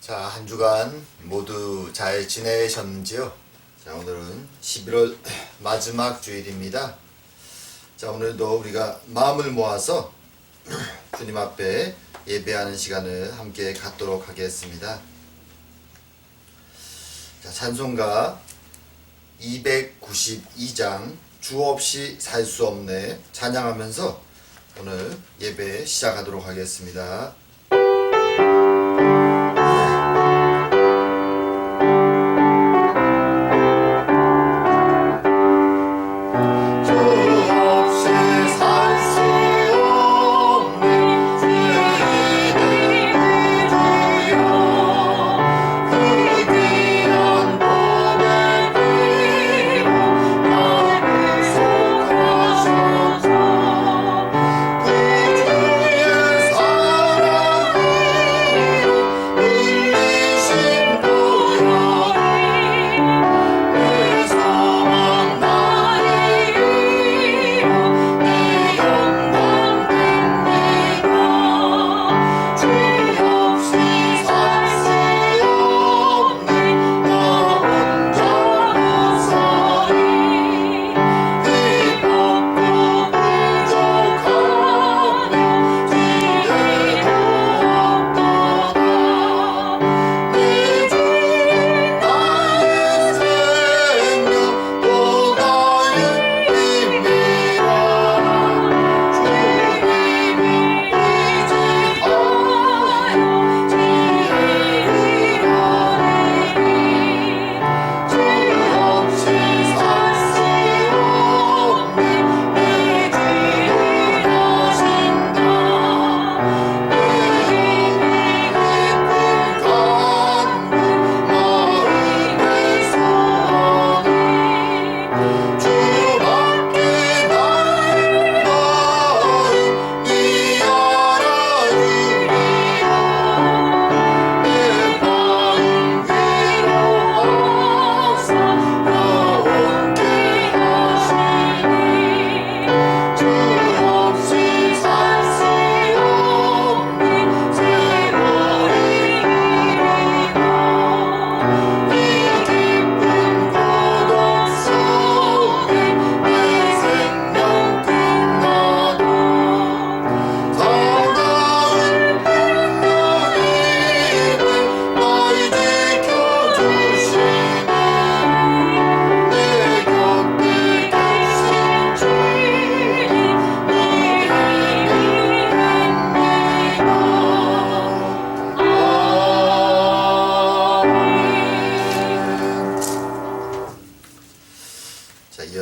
자, 한 주간 모두 잘 지내셨는지요? 자, 오늘은 11월 마지막 주일입니다. 자, 오늘도 우리가 마음을 모아서 주님 앞에 예배하는 시간을 함께 갖도록 하겠습니다. 자, 찬송가 292장 주 없이 살 수 없네 찬양하면서 오늘 예배 시작하도록 하겠습니다.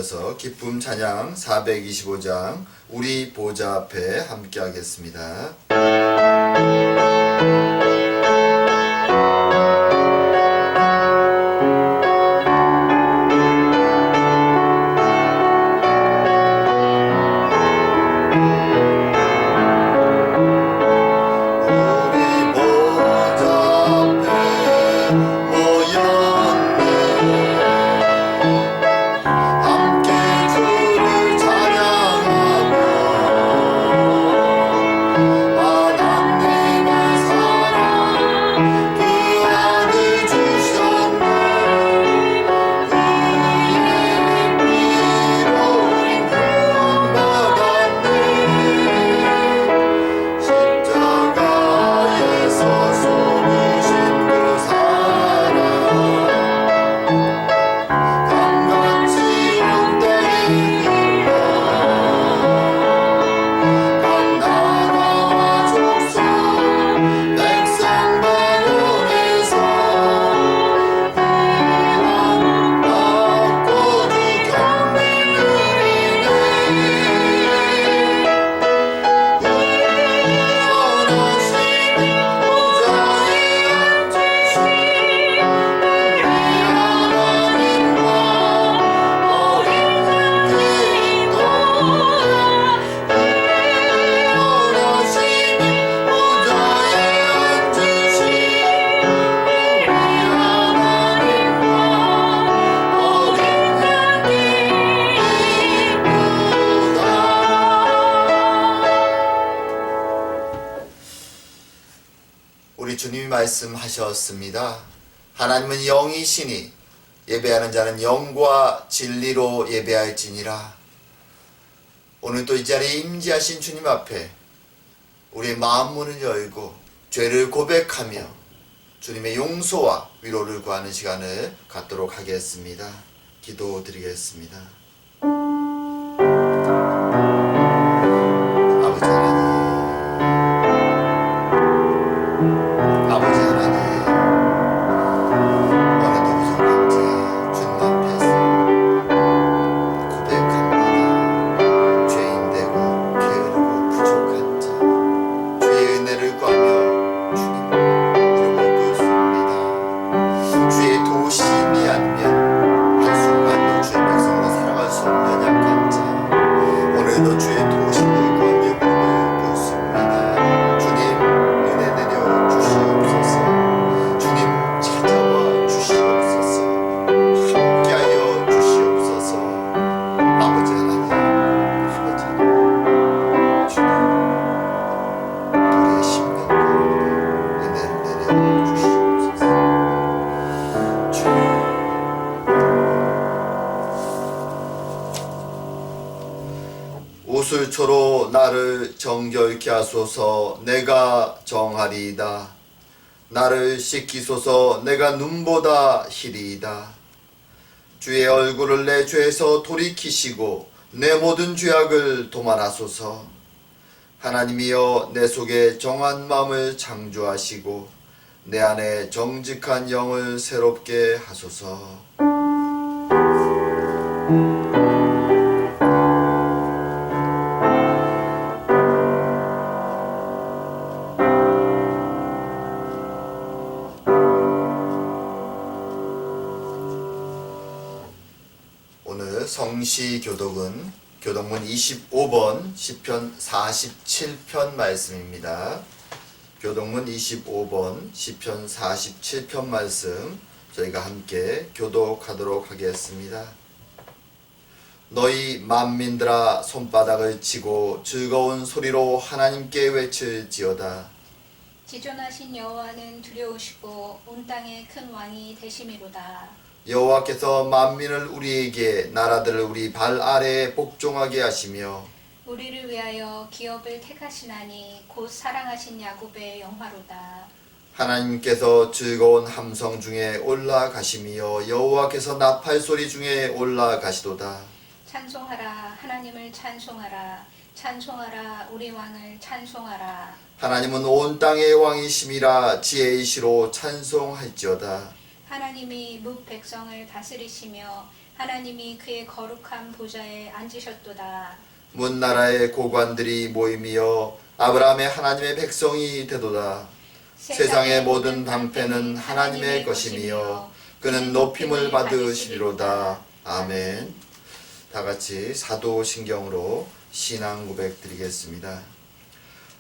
이어서 기쁨 찬양 425장 우리 보좌 앞에 함께 하겠습니다. 하나님의 말씀하셨습니다. 하나님은 영이시니 예배하는 자는 영과 진리로 예배할지니라. 오늘 또 이 자리에 임재하신 주님 앞에 우리의 마음 문을 열고 죄를 고백하며 주님의 용서와 위로를 구하는 시간을 갖도록 하겠습니다. 기도드리겠습니다. 아버지 하나님, 아버지 하나님, 오늘도 부족한 자 주님 앞에서 고백합니다. 죄인 되고 게으르고 부족한 자 주의 은혜를 구하며 주님 이름을 부르습니다. 주의 도우심이 아니면 한순간도 주의 백성으로 살아갈 수 없는 약한 자, 오늘도 주의 도우심을 구하며 무릎을 꿇습니다. 주님 은혜 내려 주시옵소서. 주님 찾아와 주시옵소서. 함께하여 주시옵소서. 아버지 하나님, 아버지 하나님, 주님 우리의 심령 가운데 은혜를 내려 주시옵소서. 주님 우슬초로 나를 정결케 하소서. 내가 정하리이다. 나를 씻기소서. 내가 눈보다 희리이다. 주의 얼굴을 내 죄에서 돌이키시고 내 모든 죄악을 도말하소서. 하나님이여 내 속에 정한 마음을 창조하시고 내 안에 정직한 영을 새롭게 하소서. 오늘 성시교독은 교독문 25번 시편 47편 말씀입니다. 교독문 25번 시편 47편 말씀 저희가 함께 교독하도록 하겠습니다. 너희 만민들아 손바닥을 치고 즐거운 소리로 하나님께 외칠지어다. 지존하신 여호와는 두려우시고 온 땅의 큰 왕이 되심이로다. 여호와께서 만민을 우리에게 나라들을 우리 발 아래에 복종하게 하시며 우리를 위하여 기업을 택하시나니 곧 사랑하신 야곱의 영화로다. 하나님께서 즐거운 함성 중에 올라가시며 여호와께서 나팔 소리 중에 올라가시도다. 찬송하라 하나님을 찬송하라 찬송하라 우리 왕을 찬송하라. 하나님은 온 땅의 왕이심이라 지혜이시로 찬송할지어다. 하나님이 뭇 백성을 다스리시며 하나님이 그의 거룩한 보좌에 앉으셨도다. 문 나라의 고관들이 모임이여 아브라함의 하나님의 백성이 되도다. 세상의 모든 방패는 하나님의 것이며 그는 높임을 받으시리로다. 아멘. 다같이 사도신경으로 신앙 고백 드리겠습니다.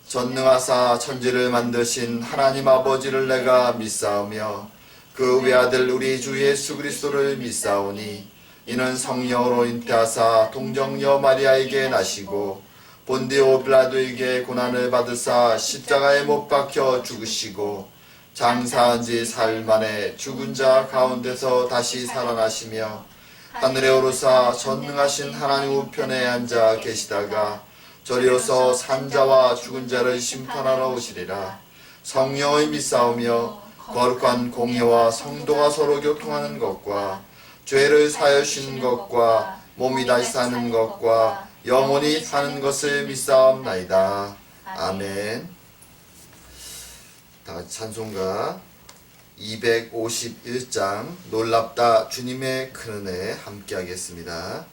전능하사 천지를 만드신 하나님 아버지를 내가 믿사오며 그 외아들 우리 주 예수 그리스도를 믿사오니 이는 성령으로 잉태하사 동정녀 마리아에게 나시고 본디오 빌라도에게 고난을 받으사 십자가에 못 박혀 죽으시고 장사한 지 사흘 만에 죽은 자 가운데서 다시 살아나시며 하늘에 오르사 전능하신 하나님 우편에 앉아 계시다가 저리로서 산자와 죽은 자를 심판하러 오시리라. 성령을 믿사오며 거룩한 공예와 성도가 서로 교통하는 것과 죄를 사하여 주시는 것과 몸이 다시 사는 것과 영원히 사는 것을 믿사옵나이다. 아멘. 다같이 찬송가 251장 놀랍다 주님의 큰 은혜 함께 하겠습니다.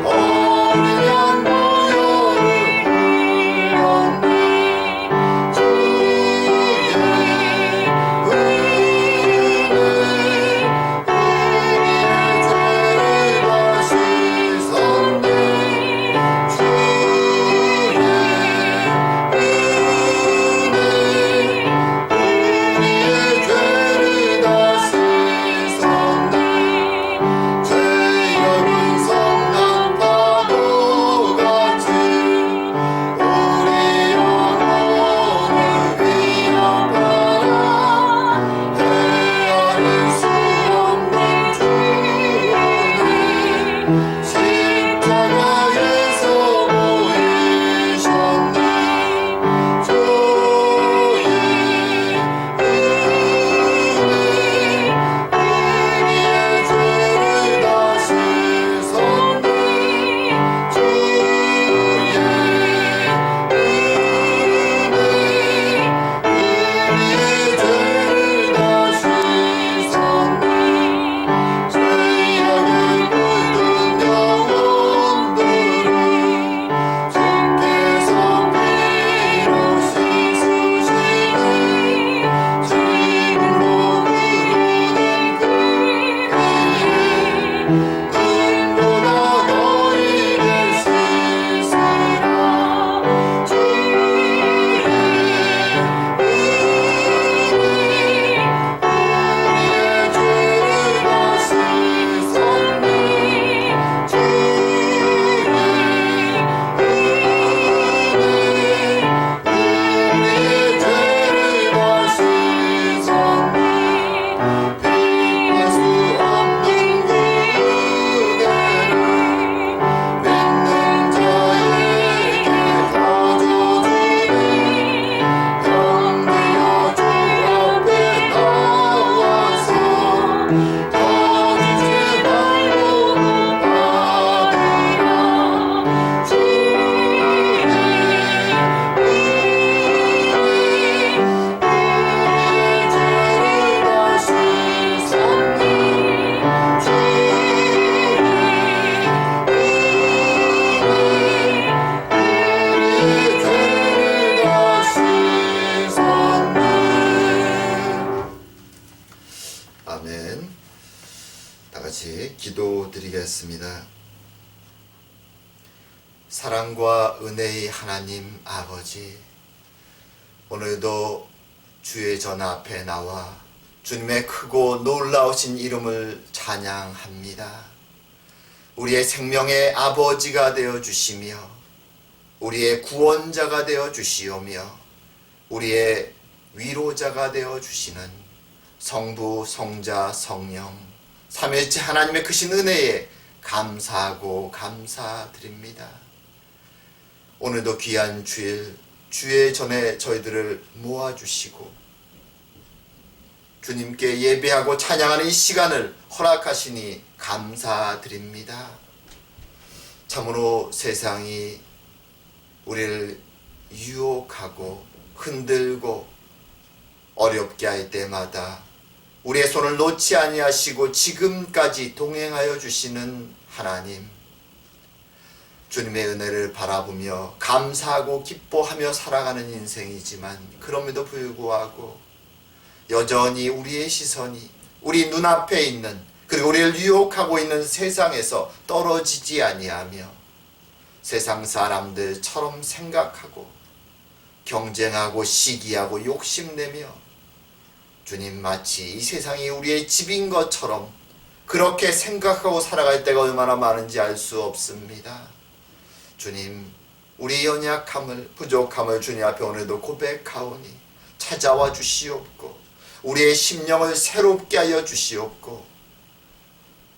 어린 양 모여를 기도드리겠습니다. 사랑과 은혜의 하나님 아버지, 오늘도 주의 전 앞에 나와 주님의 크고 놀라우신 이름을 찬양합니다. 우리의 생명의 아버지가 되어 주시며 우리의 구원자가 되어 주시오며 우리의 위로자가 되어 주시는 성부, 성자, 성령 삼위일체 하나님의 크신 은혜에 감사하고 감사드립니다. 오늘도 귀한 주일 주의 전에 저희들을 모아주시고 주님께 예배하고 찬양하는 이 시간을 허락하시니 감사드립니다. 참으로 세상이 우리를 유혹하고 흔들고 어렵게 할 때마다 우리의 손을 놓지 아니하시고 지금까지 동행하여 주시는 하나님, 주님의 은혜를 바라보며 감사하고 기뻐하며 살아가는 인생이지만 그럼에도 불구하고 여전히 우리의 시선이 우리 눈앞에 있는 그리고 우리를 유혹하고 있는 세상에서 떨어지지 아니하며 세상 사람들처럼 생각하고 경쟁하고 시기하고 욕심내며 주님 마치 이 세상이 우리의 집인 것처럼 그렇게 생각하고 살아갈 때가 얼마나 많은지 알 수 없습니다. 주님, 우리 연약함을 부족함을 주님 앞에 오늘도 고백하오니 찾아와 주시옵고 우리의 심령을 새롭게 하여 주시옵고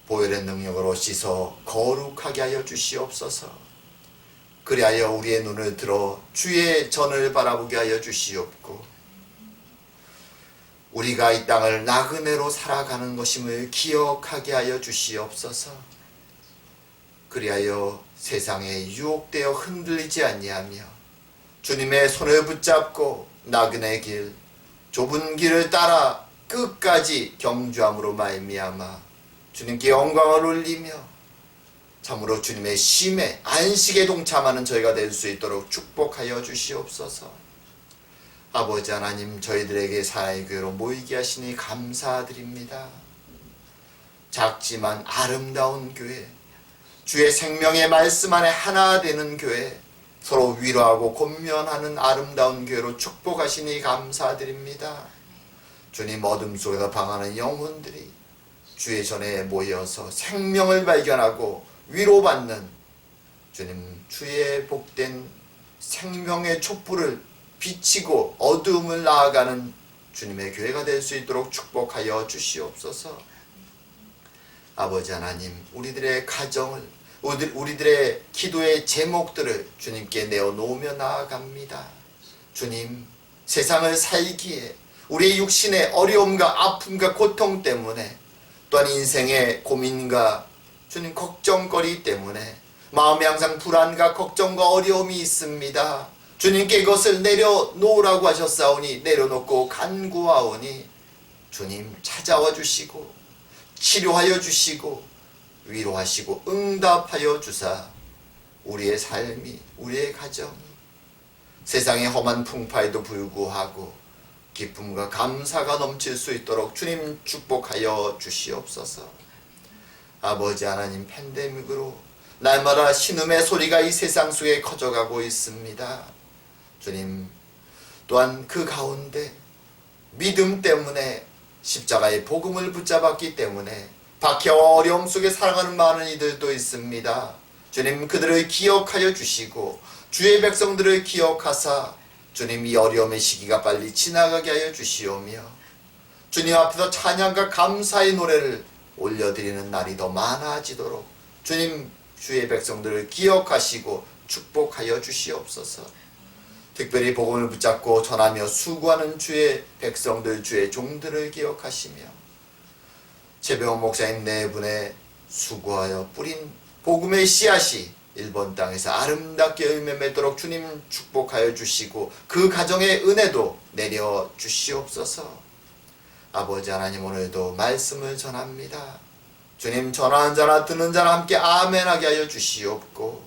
보혈의 능력으로 씻어 거룩하게 하여 주시옵소서. 그리하여 우리의 눈을 들어 주의 전을 바라보게 하여 주시옵고 우리가 이 땅을 나그네로 살아가는 것임을 기억하게 하여 주시옵소서. 그리하여 세상에 유혹되어 흔들리지 아니하며 주님의 손을 붙잡고 나그네 길 좁은 길을 따라 끝까지 경주함으로 말미암아 주님께 영광을 올리며 참으로 주님의 쉼에 안식에 동참하는 저희가 될 수 있도록 축복하여 주시옵소서. 아버지 하나님, 저희들에게 사랑의 교회로 모이게 하시니 감사드립니다. 작지만 아름다운 교회, 주의 생명의 말씀 안에 하나 되는 교회, 서로 위로하고 권면하는 아름다운 교회로 축복하시니 감사드립니다. 주님, 어둠 속에서 방하는 영혼들이 주의 전에 모여서 생명을 발견하고 위로받는 주님, 주의 복된 생명의 촛불을 비치고 어두움을 나아가는 주님의 교회가 될 수 있도록 축복하여 주시옵소서. 아버지 하나님, 우리들의 가정을 우리들의 기도의 제목들을 주님께 내어놓으며 나아갑니다. 주님, 세상을 살기에 우리의 육신의 어려움과 아픔과 고통 때문에 또한 인생의 고민과 주님 걱정거리 때문에 마음에 항상 불안과 걱정과 어려움이 있습니다. 주님께 이것을 내려놓으라고 하셨사오니 내려놓고 간구하오니 주님 찾아와 주시고 치료하여 주시고 위로하시고 응답하여 주사 우리의 삶이 우리의 가정이 세상의 험한 풍파에도 불구하고 기쁨과 감사가 넘칠 수 있도록 주님 축복하여 주시옵소서. 아버지 하나님, 팬데믹으로 날마다 신음의 소리가 이 세상 속에 커져가고 있습니다. 주님, 또한 그 가운데 믿음 때문에 십자가의 복음을 붙잡았기 때문에 박해와 어려움 속에 살아가는 많은 이들도 있습니다. 주님, 그들을 기억하여 주시고 주의 백성들을 기억하사 주님, 이 어려움의 시기가 빨리 지나가게 하여 주시오며 주님 앞에서 찬양과 감사의 노래를 올려드리는 날이 더 많아지도록 주님, 주의 백성들을 기억하시고 축복하여 주시옵소서. 특별히 복음을 붙잡고 전하며 수고하는 주의 백성들, 주의 종들을 기억하시며 최병원 목사님 네 분의 수고하여 뿌린 복음의 씨앗이 일본 땅에서 아름답게 열매 맺도록 주님 축복하여 주시고 그 가정의 은혜도 내려 주시옵소서. 아버지 하나님, 오늘도 말씀을 전합니다. 주님, 전하는 자나 듣는 자나 함께 아멘하게 하여 주시옵고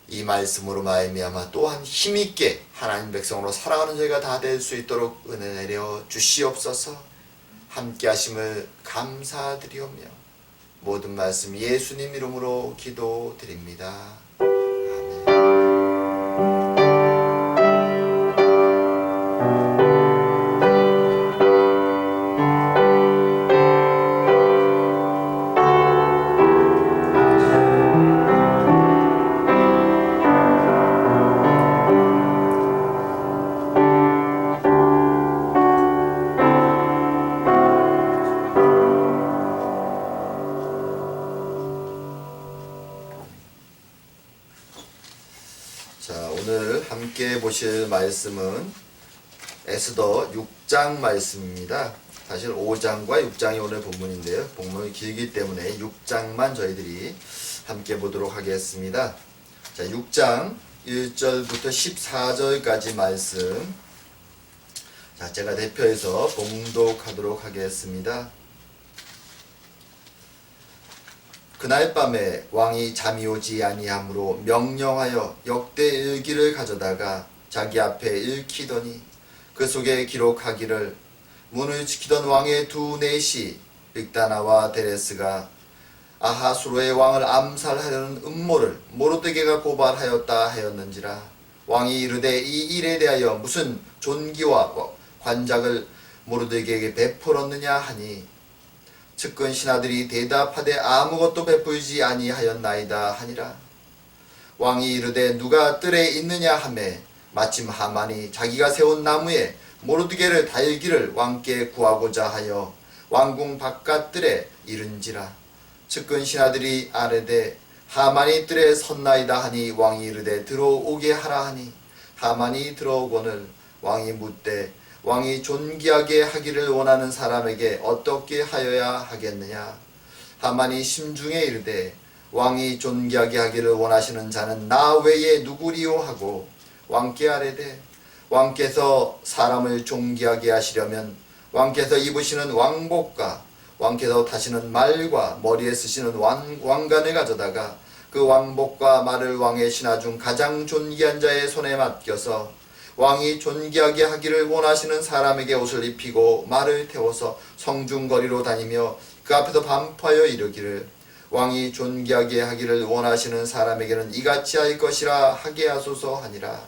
이 말씀으로 말미암아 또한 힘있게 하나님 백성으로 살아가는 저희가 다 될 수 있도록 은혜 내려 주시옵소서. 함께 하심을 감사드리오며 모든 말씀 예수님 이름으로 기도드립니다. 아멘. 자, 오늘 함께 보실 말씀은 에스더 6장 말씀입니다. 사실 5장과 6장이 오늘 본문인데요. 본문이 길기 때문에 6장만 저희들이 함께 보도록 하겠습니다. 자, 6장 1절부터 14절까지 말씀. 자, 제가 대표해서 봉독하도록 하겠습니다. 그날 밤에 왕이 잠이 오지 아니하므로 명령하여 역대 일기를 가져다가 자기 앞에 읽히더니 그 속에 기록하기를 문을 지키던 왕의 두 내시 빅다나와 데레스가 아하수로의 왕을 암살하려는 음모를 모르드게가 고발하였다 하였는지라. 왕이 이르되 이 일에 대하여 무슨 존귀와 관작을 모르드게에게 베풀었느냐 하니 측근 신하들이 대답하되 아무것도 베풀지 아니하였나이다 하니라. 왕이 이르되 누가 뜰에 있느냐 하매 마침 하만이 자기가 세운 나무에 모르드게를 달기를 왕께 구하고자 하여 왕궁 바깥 뜰에 이른지라. 측근 신하들이 아뢰되 하만이 뜰에 섰나이다 하니 왕이 이르되 들어오게 하라 하니 하만이 들어오거늘 왕이 묻되 왕이 존귀하게 하기를 원하는 사람에게 어떻게 하여야 하겠느냐. 하만이 심중에 이르되 왕이 존귀하게 하기를 원하시는 자는 나 외에 누구리요 하고 왕께 아뢰되 왕께서 사람을 존귀하게 하시려면 왕께서 입으시는 왕복과 왕께서 타시는 말과 머리에 쓰시는 왕관을 가져다가 그 왕복과 말을 왕의 신하 중 가장 존귀한 자의 손에 맡겨서 왕이 존귀하게 하기를 원하시는 사람에게 옷을 입히고 말을 태워서 성중거리로 다니며 그 앞에서 반포하여 이르기를 왕이 존귀하게 하기를 원하시는 사람에게는 이같이 할 것이라 하게 하소서 하니라.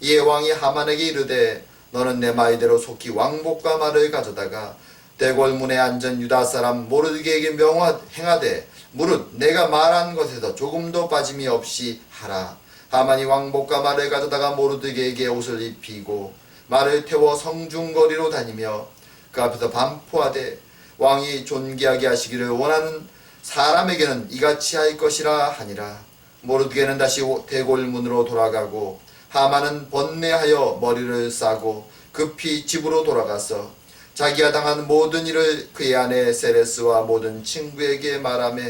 이에 왕이 하만에게 이르되 너는 내 말대로 속히 왕복과 말을 가져다가 대궐문에 앉은 유다 사람 모르드게에게 행하되 무릇 내가 말한 것에서 조금도 빠짐이 없이 하라. 하만이 왕복과 말을 가져다가 모르드게에게 옷을 입히고 말을 태워 성중거리로 다니며 그 앞에서 반포하되 왕이 존귀하게 하시기를 원하는 사람에게는 이같이 할 것이라 하니라. 모르드게는 다시 대궐문으로 돌아가고 하만은 번뇌하여 머리를 싸고 급히 집으로 돌아가서 자기가 당한 모든 일을 그의 아내 세레스와 모든 친구에게 말하며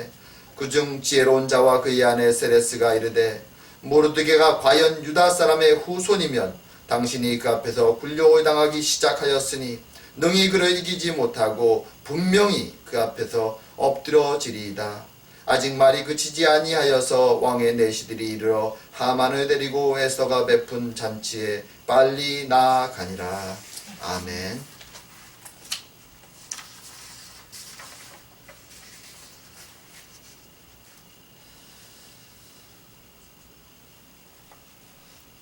그중 지혜로운 자와 그의 아내 세레스가 이르되 모르드게가 과연 유다 사람의 후손이면 당신이 그 앞에서 굴욕을 당하기 시작하였으니 능히 그를 이기지 못하고 분명히 그 앞에서 엎드러지리이다. 아직 말이 그치지 아니하여서 왕의 내시들이 이르러 하만을 데리고 에스더가 베푼 잔치에 빨리 나아가니라. 아멘.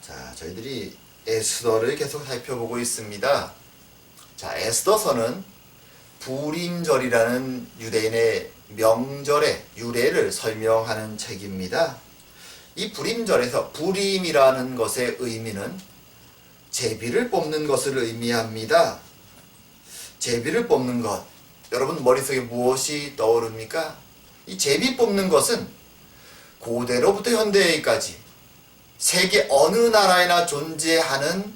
자, 저희들이 에스더를 계속 살펴보고 있습니다. 자, 에스더서는 부림절이라는 유대인의 명절의 유래를 설명하는 책입니다. 이 부림절에서 부림이라는 것의 의미는 제비를 뽑는 것을 의미합니다. 제비를 뽑는 것, 여러분 머릿속에 무엇이 떠오릅니까? 이 제비 뽑는 것은 고대로부터 현대까지 세계 어느 나라에나 존재하는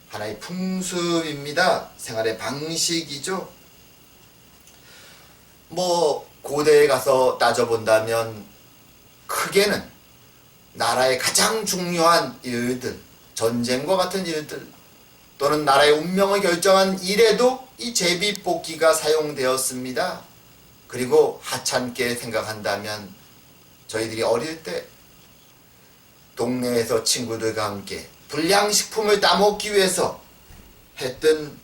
하나의 풍습입니다. 생활의 방식이죠. 고대에 가서 따져본다면 크게는 나라의 가장 중요한 일들, 전쟁과 같은 일들, 또는 나라의 운명을 결정한 일에도 이 제비뽑기가 사용되었습니다. 그리고 하찮게 생각한다면 저희들이 어릴 때 동네에서 친구들과 함께 불량식품을 따먹기 위해서 했던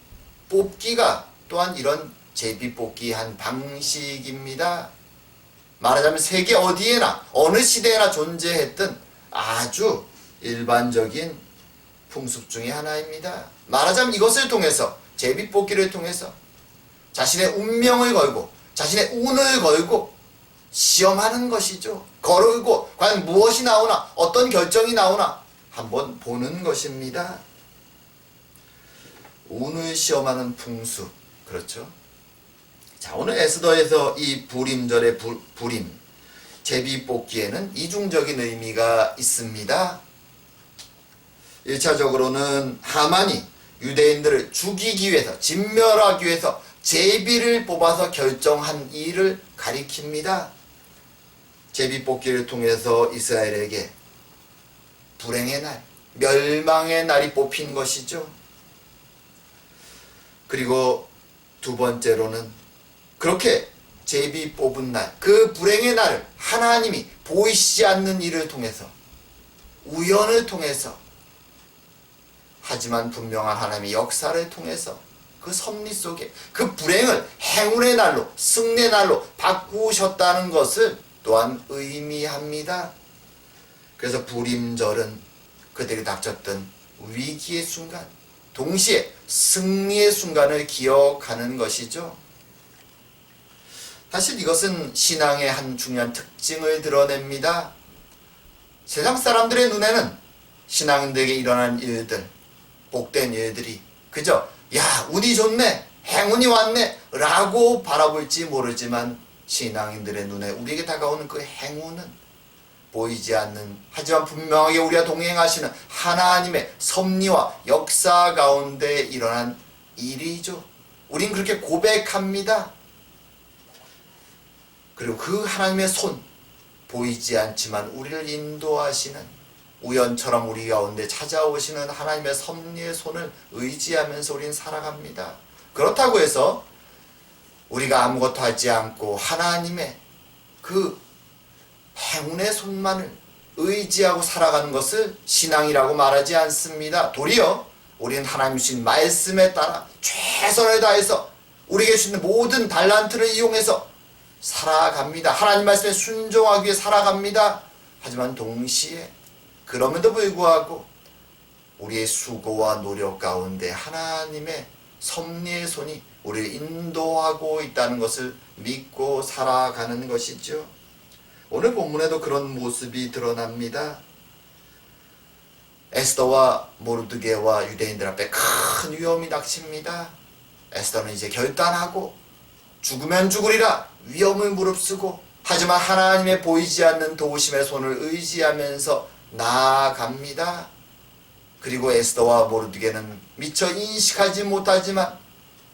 뽑기가 또한 이런 제비뽑기 한 방식입니다. 말하자면 세계 어디에나 어느 시대에나 존재했던 아주 일반적인 풍습 중에 하나입니다. 말하자면 이것을 통해서 제비뽑기를 통해서 자신의 운명을 걸고 자신의 운을 걸고 시험하는 것이죠. 걸고 과연 무엇이 나오나 어떤 결정이 나오나 한번 보는 것입니다. 운을 시험하는 풍습, 그렇죠? 자, 오늘 에스더에서 이 부림절의 부림, 제비뽑기에는 이중적인 의미가 있습니다. 1차적으로는 하만이 유대인들을 죽이기 위해서, 진멸하기 위해서 제비를 뽑아서 결정한 일을 가리킵니다. 제비뽑기를 통해서 이스라엘에게 불행의 날, 멸망의 날이 뽑힌 것이죠. 그리고 두 번째로는 그렇게 제비 뽑은 날, 그 불행의 날을 하나님이 보이시지 않는 일을 통해서, 우연을 통해서, 하지만 분명한 하나님의 역사를 통해서 그 섭리 속에 그 불행을 행운의 날로, 승리의 날로 바꾸셨다는 것을 또한 의미합니다. 그래서 부림절은 그들이 닥쳤던 위기의 순간, 동시에 승리의 순간을 기억하는 것이죠. 사실 이것은 신앙의 한 중요한 특징을 드러냅니다. 세상 사람들의 눈에는 신앙인들에게 일어난 일들, 복된 일들이 그저 야, 운이 좋네, 행운이 왔네 라고 바라볼지 모르지만 신앙인들의 눈에 우리에게 다가오는 그 행운은 보이지 않는, 하지만 분명하게 우리와 동행하시는 하나님의 섭리와 역사 가운데 일어난 일이죠. 우린 그렇게 고백합니다. 그리고 그 하나님의 손, 보이지 않지만 우리를 인도하시는, 우연처럼 우리 가운데 찾아오시는 하나님의 섭리의 손을 의지하면서 우린 살아갑니다. 그렇다고 해서 우리가 아무것도 하지 않고 하나님의 그 행운의 손만을 의지하고 살아가는 것을 신앙이라고 말하지 않습니다. 도리어 우리는 하나님 주신 말씀에 따라 최선을 다해서 우리에게 주신 모든 달란트를 이용해서 살아갑니다. 하나님 말씀에 순종하기 위해 살아갑니다. 하지만 동시에 그럼에도 불구하고 우리의 수고와 노력 가운데 하나님의 섭리의 손이 우리를 인도하고 있다는 것을 믿고 살아가는 것이죠. 오늘 본문에도 그런 모습이 드러납니다. 에스더와 모르드게와 유대인들 앞에 큰 위험이 닥칩니다. 에스더는 이제 결단하고 죽으면 죽으리라 위험을 무릅쓰고, 하지만 하나님의 보이지 않는 도우심의 손을 의지하면서 나아갑니다. 그리고 에스더와 모르드게는 미처 인식하지 못하지만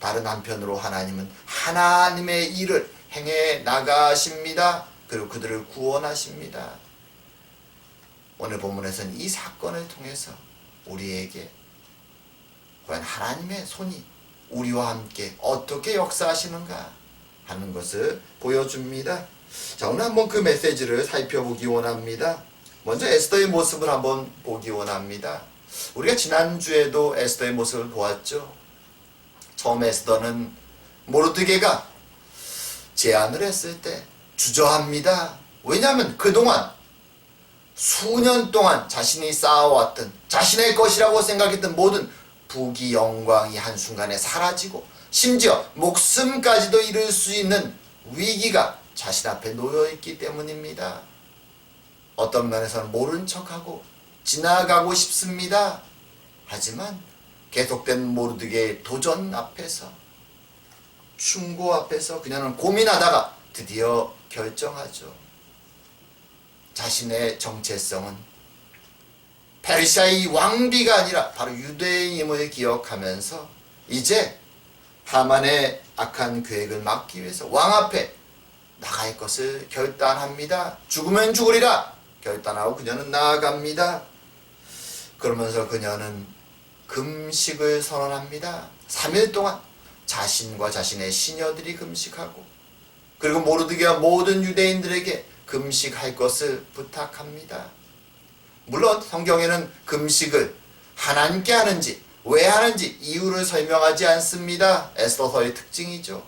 다른 한편으로 하나님은 하나님의 일을 행해 나가십니다. 그리고 그들을 구원하십니다. 오늘 본문에서는 이 사건을 통해서 우리에게 과연 하나님의 손이 우리와 함께 어떻게 역사하시는가 하는 것을 보여줍니다. 자, 오늘 한번 그 메시지를 살펴보기 원합니다. 먼저 에스더의 모습을 한번 보기 원합니다. 우리가 지난주에도 에스더의 모습을 보았죠. 처음 에스더는 모르드게가 제안을 했을 때 주저합니다. 왜냐하면 그동안 수년 동안 자신이 쌓아왔던, 자신의 것이라고 생각했던 모든 부귀 영광이 한순간에 사라지고 심지어 목숨까지도 잃을 수 있는 위기가 자신 앞에 놓여있기 때문입니다. 어떤 면에서는 모른 척하고 지나가고 싶습니다. 하지만 계속된 모르드게의 도전 앞에서, 충고 앞에서 그녀는 고민하다가 드디어 결정하죠. 자신의 정체성은 페르시아의 왕비가 아니라 바로 유대인임을 기억하면서 이제 하만의 악한 계획을 막기 위해서 왕 앞에 나갈 것을 결단합니다. 죽으면 죽으리라 결단하고 그녀는 나아갑니다. 그러면서 그녀는 금식을 선언합니다. 3일 동안 자신과 자신의 시녀들이 금식하고, 그리고 모르드게와 모든 유대인들에게 금식할 것을 부탁합니다. 물론 성경에는 금식을 하나님께 하는지 왜 하는지 이유를 설명하지 않습니다. 에스더서의 특징이죠.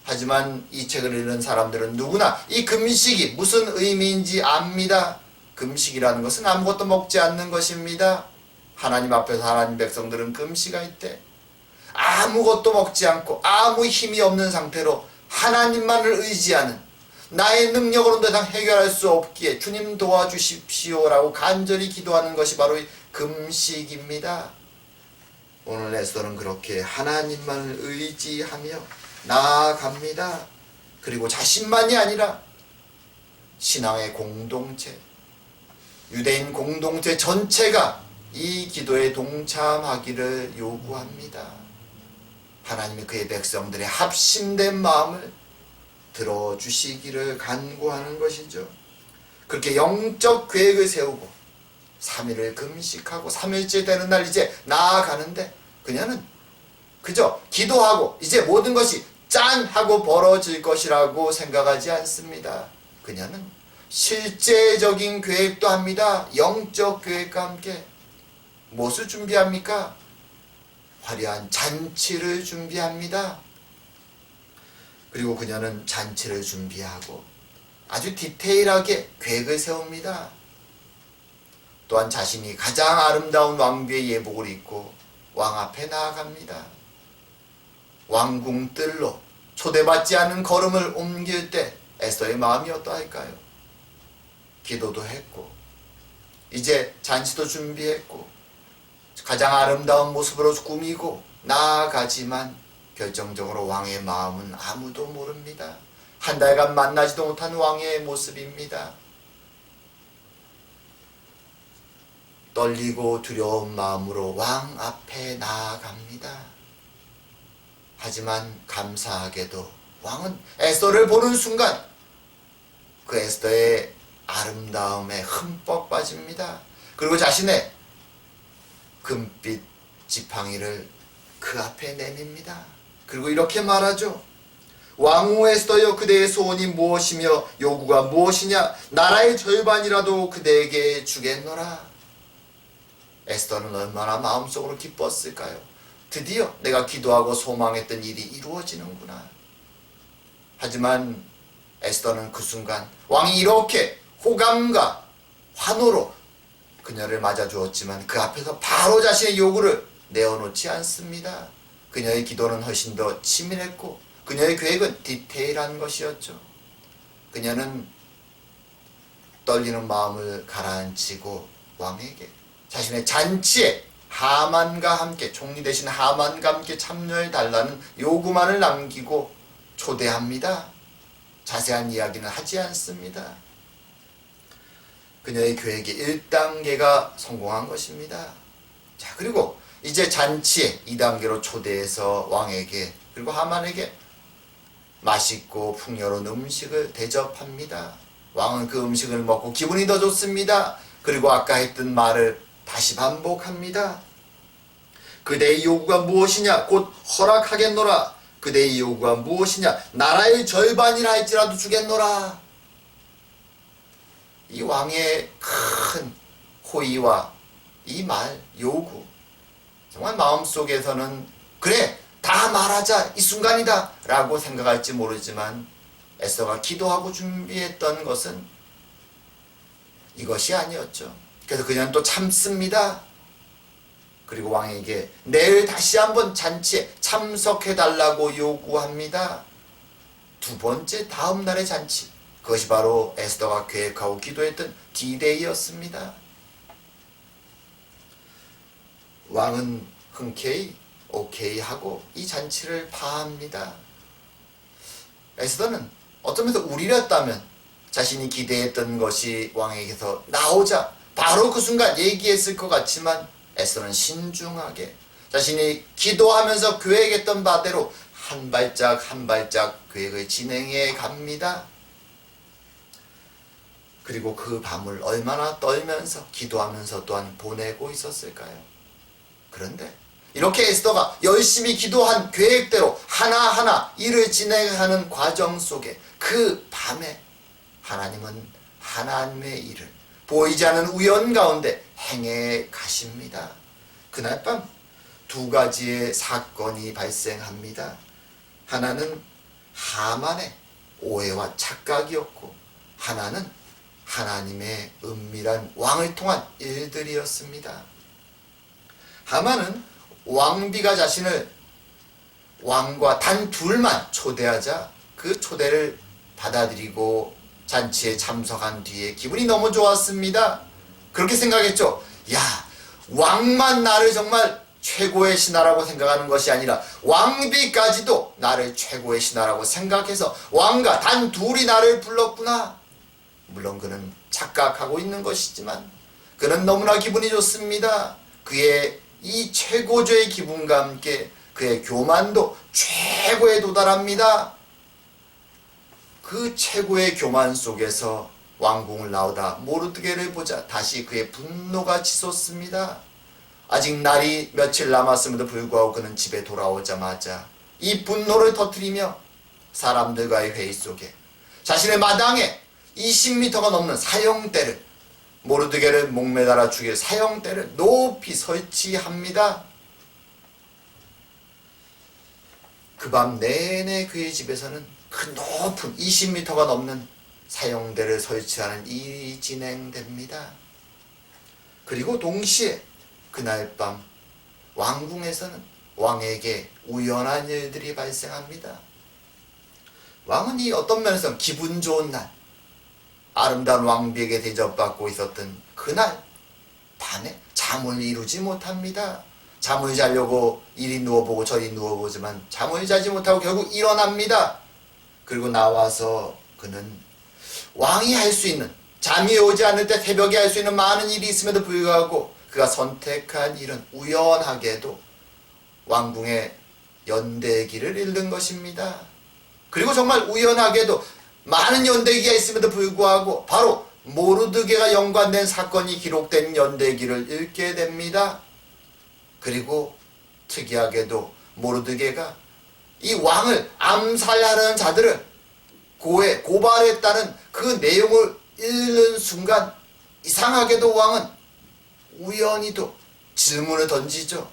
하지만 이 책을 읽는 사람들은 누구나 이 금식이 무슨 의미인지 압니다. 금식이라는 것은 아무것도 먹지 않는 것입니다. 하나님 앞에서 하나님 백성들은 금식할 때 아무것도 먹지 않고 아무 힘이 없는 상태로 하나님만을 의지하는, 나의 능력으로는 더 이상 해결할 수 없기에 주님 도와주십시오라고 간절히 기도하는 것이 바로 이 금식입니다. 오늘 에스더는 그렇게 하나님만을 의지하며 나아갑니다. 그리고 자신만이 아니라 신앙의 공동체, 유대인 공동체 전체가 이 기도에 동참하기를 요구합니다. 하나님이 그의 백성들의 합심된 마음을 들어주시기를 간구하는 것이죠. 그렇게 영적 계획을 세우고 3일을 금식하고 3일째 되는 날 이제 나아가는데, 그녀는 그저 기도하고 이제 모든 것이 짠 하고 벌어질 것이라고 생각하지 않습니다. 그녀는 실제적인 계획도 합니다. 영적 계획과 함께 무엇을 준비합니까? 화려한 잔치를 준비합니다. 그리고 그녀는 잔치를 준비하고 아주 디테일하게 계획을 세웁니다. 또한 자신이 가장 아름다운 왕비의 예복을 입고 왕 앞에 나아갑니다. 왕궁 뜰로 초대받지 않은 걸음을 옮길 때 에스더의 마음이 어떠할까요? 기도도 했고 이제 잔치도 준비했고 가장 아름다운 모습으로 꾸미고 나아가지만 결정적으로 왕의 마음은 아무도 모릅니다. 한 달간 만나지도 못한 왕의 모습입니다. 떨리고 두려운 마음으로 왕 앞에 나아갑니다. 하지만 감사하게도 왕은 에스더를 보는 순간 그 에스더의 아름다움에 흠뻑 빠집니다. 그리고 자신의 금빛 지팡이를 그 앞에 내밉니다. 그리고 이렇게 말하죠. 왕후 에스더여, 그대의 소원이 무엇이며 요구가 무엇이냐? 나라의 절반이라도 그대에게 주겠노라. 에스더는 얼마나 마음속으로 기뻤을까요? 드디어 내가 기도하고 소망했던 일이 이루어지는구나. 하지만 에스더는 그 순간 왕이 이렇게 호감과 환호로 그녀를 맞아주었지만 그 앞에서 바로 자신의 요구를 내어놓지 않습니다. 그녀의 기도는 훨씬 더 치밀했고 그녀의 계획은 디테일한 것이었죠. 그녀는 떨리는 마음을 가라앉히고 왕에게 자신의 잔치에 하만과 함께, 총리 대신 하만과 함께 참여해달라는 요구만을 남기고 초대합니다. 자세한 이야기는 하지 않습니다. 그녀의 계획이 1단계가 성공한 것입니다. 자, 그리고 이제 잔치에 2단계로 초대해서 왕에게 그리고 하만에게 맛있고 풍요로운 음식을 대접합니다. 왕은 그 음식을 먹고 기분이 더 좋습니다. 그리고 아까 했던 말을 다시 반복합니다. 그대의 요구가 무엇이냐? 곧 허락하겠노라. 그대의 요구가 무엇이냐? 나라의 절반이라 할지라도 주겠노라. 이 왕의 큰 호의와 이 말, 요구, 정말 마음속에서는 그래, 다 말하자, 이 순간이다 라고 생각할지 모르지만 에스더가 기도하고 준비했던 것은 이것이 아니었죠. 그래서 그냥 또 참습니다. 그리고 왕에게 내일 다시 한번 잔치에 참석해달라고 요구합니다. 두 번째 다음 날의 잔치, 그것이 바로 에스더가 계획하고 기도했던 D-Day였습니다. 왕은 흔쾌히 오케이 하고 이 잔치를 파합니다. 에스더는 어쩌면서 우리였다면 자신이 기대했던 것이 왕에게서 나오자 바로 그 순간 얘기했을 것 같지만 에스더는 신중하게 자신이 기도하면서 계획했던 바대로 한 발짝 한 발짝 계획을 진행해 갑니다. 그리고 그 밤을 얼마나 떨면서 기도하면서 또한 보내고 있었을까요? 그런데 이렇게 에스더가 열심히 기도한 계획대로 하나하나 일을 진행하는 과정 속에 그 밤에 하나님은 하나님의 일을 보이지 않는 우연 가운데 행해 가십니다. 그날 밤 두 가지의 사건이 발생합니다. 하나는 하만의 오해와 착각이었고, 하나는 하나님의 은밀한 왕을 통한 일들이었습니다. 하만은 왕비가 자신을 왕과 단 둘만 초대하자 그 초대를 받아들이고 잔치에 참석한 뒤에 기분이 너무 좋았습니다. 그렇게 생각했죠. 야, 왕만 나를 정말 최고의 신하라고 생각하는 것이 아니라 왕비까지도 나를 최고의 신하라고 생각해서 왕과 단 둘이 나를 불렀구나. 물론 그는 착각하고 있는 것이지만 그는 너무나 기분이 좋습니다. 그의 이 최고조의 기분과 함께 그의 교만도 최고에 도달합니다. 그 최고의 교만 속에서 왕궁을 나오다 모르드게를 보자 다시 그의 분노가 치솟습니다. 아직 날이 며칠 남았음에도 불구하고 그는 집에 돌아오자마자 이 분노를 터뜨리며 사람들과의 회의 속에 자신의 마당에 20m가 넘는 사형대를, 모르드게를 목매달아 죽일 사형대를 높이 설치합니다. 그 밤 내내 그의 집에서는 그 높은 20m가 넘는 사형대를 설치하는 일이 진행됩니다. 그리고 동시에 그날 밤 왕궁에서는 왕에게 우연한 일들이 발생합니다. 왕은 이 어떤 면에서 기분 좋은 날, 아름다운 왕비에게 대접받고 있었던 그날 밤에 잠을 이루지 못합니다. 잠을 자려고 이리 누워보고 저리 누워보지만 잠을 자지 못하고 결국 일어납니다. 그리고 나와서 그는 왕이 할 수 있는, 잠이 오지 않을 때 새벽에 할 수 있는 많은 일이 있음에도 불구하고 그가 선택한 일은 우연하게도 왕궁의 연대기를 잃는 것입니다. 그리고 정말 우연하게도 많은 연대기가 있음에도 불구하고 바로 모르드게가 연관된 사건이 기록된 연대기를 읽게 됩니다. 그리고 특이하게도 모르드게가 이 왕을 암살하려는 자들을 고발했다는 그 내용을 읽는 순간 이상하게도 왕은 우연히도 질문을 던지죠.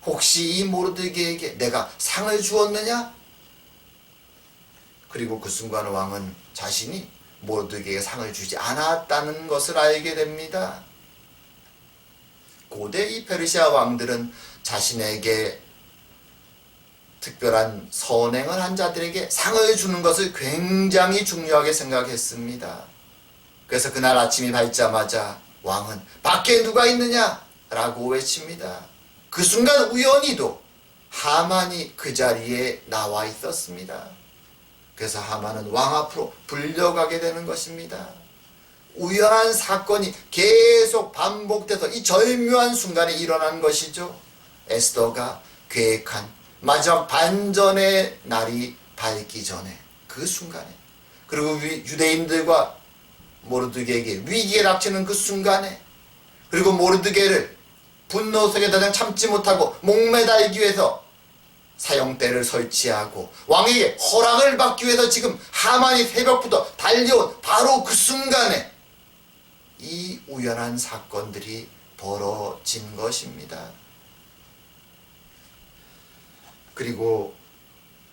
혹시 이 모르드게에게 내가 상을 주었느냐? 그리고 그 순간 왕은 자신이 모르드게에게 상을 주지 않았다는 것을 알게 됩니다. 고대 이 페르시아 왕들은 자신에게 특별한 선행을 한 자들에게 상을 주는 것을 굉장히 중요하게 생각했습니다. 그래서 그날 아침이 밝자마자 왕은 밖에 누가 있느냐? 라고 외칩니다. 그 순간 우연히도 하만이 그 자리에 나와 있었습니다. 그래서 하만은 왕 앞으로 불려가게 되는 것입니다. 우연한 사건이 계속 반복돼서 이 절묘한 순간에 일어난 것이죠. 에스더가 계획한 마지막 반전의 날이 밝기 전에 그 순간에, 그리고 유대인들과 모르드게에게 위기에 닥치는 그 순간에, 그리고 모르드게를 분노 속에 더 이상 참지 못하고 목매달기 위해서 사형대를 설치하고 왕에게 허락을 받기 위해서 지금 하만이 새벽부터 달려온 바로 그 순간에 이 우연한 사건들이 벌어진 것입니다. 그리고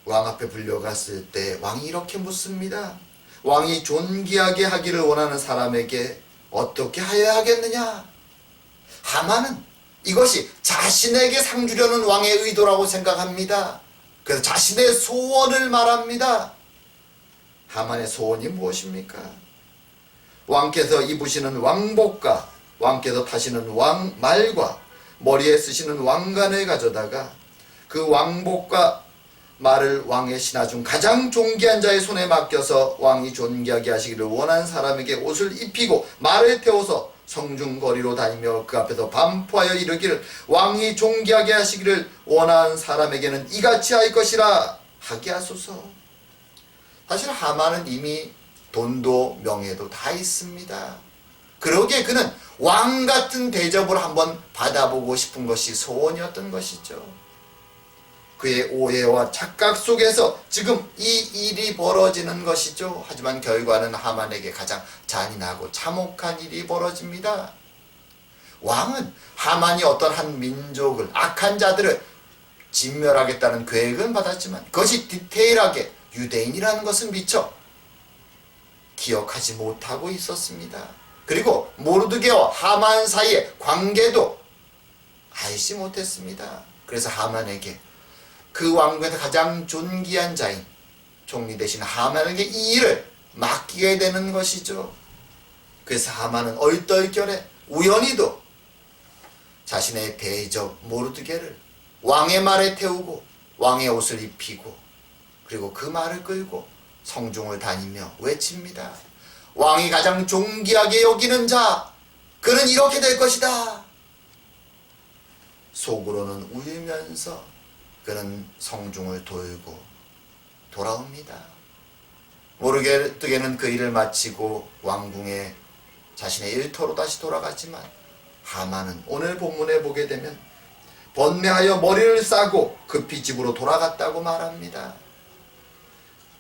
왕 앞에 불려갔을 때 왕이 이렇게 묻습니다. 왕이 존귀하게 하기를 원하는 사람에게 어떻게 하여야 하겠느냐? 하만은 이것이 자신에게 상 주려는 왕의 의도라고 생각합니다. 그래서 자신의 소원을 말합니다. 하만의 소원이 무엇입니까? 왕께서 입으시는 왕복과 왕께서 타시는 왕말과 머리에 쓰시는 왕관을 가져다가 그 왕복과 말을 왕의 신하 중 가장 존귀한 자의 손에 맡겨서 왕이 존귀하게 하시기를 원하는 사람에게 옷을 입히고 말을 태워서 성중거리로 다니며 그 앞에서 반포하여 이르기를 왕이 존귀하게 하시기를 원하는 사람에게는 이같이 할 것이라 하게 하소서. 사실 하만은 이미 돈도 명예도 다 있습니다. 그러기에 그는 왕 같은 대접을 한번 받아보고 싶은 것이 소원이었던 것이죠. 그의 오해와 착각 속에서 지금 이 일이 벌어지는 것이죠. 하지만 결과는 하만에게 가장 잔인하고 참혹한 일이 벌어집니다. 왕은 하만이 어떤 한 민족을, 악한 자들을 진멸하겠다는 계획은 받았지만 그것이 디테일하게 유대인이라는 것은 미처 기억하지 못하고 있었습니다. 그리고 모르드게와 하만 사이의 관계도 알지 못했습니다. 그래서 하만에게 그 왕국에서 가장 존귀한 자인 총리 대신 하만에게 이 일을 맡기게 되는 것이죠. 그래서 하만은 얼떨결에 우연히도 자신의 대적 모르드게를 왕의 말에 태우고 왕의 옷을 입히고 그리고 그 말을 끌고 성중을 다니며 외칩니다. 왕이 가장 존귀하게 여기는 자, 그는 이렇게 될 것이다. 속으로는 울면서 그는 성중을 돌고 돌아옵니다. 모르드게는 그 일을 마치고 왕궁에 자신의 일터로 다시 돌아갔지만 하만은 오늘 본문에 보게 되면 번뇌하여 머리를 싸고 급히 집으로 돌아갔다고 말합니다.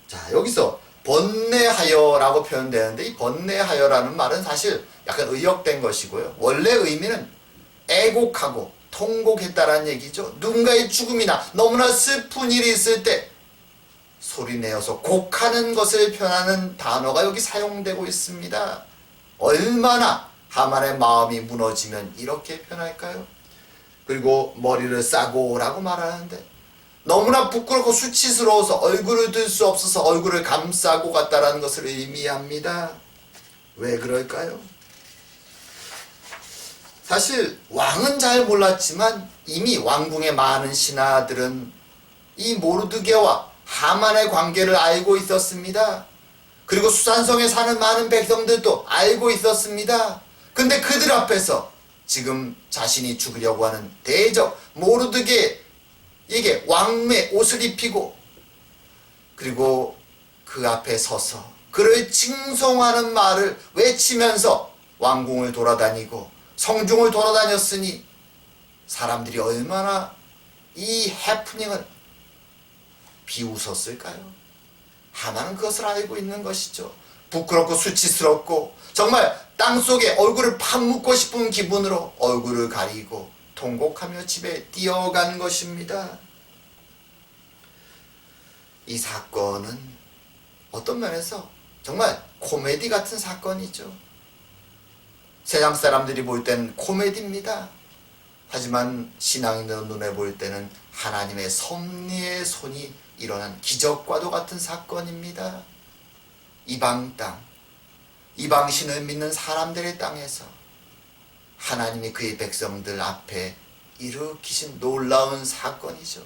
자, 여기서 번뇌하여라고 표현되는데 이 번뇌하여라는 말은 사실 약간 의역된 것이고요. 원래 의미는 애곡하고 통곡했다라는 얘기죠. 누군가의 죽음이나 너무나 슬픈 일이 있을 때 소리내어서 곡하는 것을 표현하는 단어가 여기 사용되고 있습니다. 얼마나 하만의 마음이 무너지면 이렇게 표현할까요? 그리고 머리를 싸고 라고 말하는데 너무나 부끄럽고 수치스러워서 얼굴을 들 수 없어서 얼굴을 감싸고 갔다라는 것을 의미합니다. 왜 그럴까요? 사실 왕은 잘 몰랐지만 이미 왕궁의 많은 신하들은 이 모르드게와 하만의 관계를 알고 있었습니다. 그리고 수산성에 사는 많은 백성들도 알고 있었습니다. 근데 그들 앞에서 지금 자신이 죽으려고 하는 대적 모르드게에게 왕의 옷을 입히고 그리고 그 앞에 서서 그를 칭송하는 말을 외치면서 왕궁을 돌아다니고 성중을 돌아다녔으니 사람들이 얼마나 이 해프닝을 비웃었을까요? 하만은 그것을 알고 있는 것이죠. 부끄럽고 수치스럽고 정말 땅속에 얼굴을 파묻고 싶은 기분으로 얼굴을 가리고 통곡하며 집에 뛰어간 것입니다. 이 사건은 어떤 면에서 정말 코미디 같은 사건이죠. 세상 사람들이 볼 때는 코미디입니다. 하지만 신앙인의 눈에 볼 때는 하나님의 섭리의 손이 일어난 기적과도 같은 사건입니다. 이방 땅, 이방신을 믿는 사람들의 땅에서 하나님이 그의 백성들 앞에 일으키신 놀라운 사건이죠.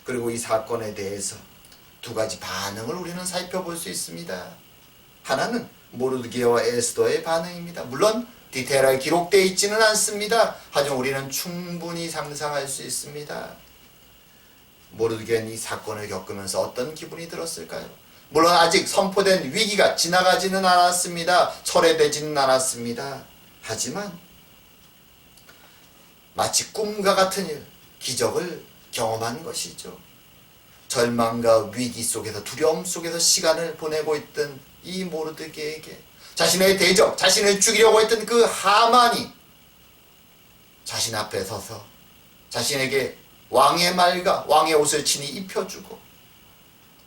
그리고 이 사건에 대해서 두 가지 반응을 우리는 살펴볼 수 있습니다. 하나는 모르드게와 에스더의 반응입니다. 물론 디테일하게 기록되어 있지는 않습니다. 하지만 우리는 충분히 상상할 수 있습니다. 모르드게는 이 사건을 겪으면서 어떤 기분이 들었을까요? 물론 아직 선포된 위기가 지나가지는 않았습니다. 철회되지는 않았습니다. 하지만 마치 꿈과 같은 일, 기적을 경험한 것이죠. 절망과 위기 속에서 두려움 속에서 시간을 보내고 있던 이 모르드게에게 자신의 대적, 자신을 죽이려고 했던 그 하만이 자신 앞에 서서 자신에게 왕의 말과 왕의 옷을 친히 입혀주고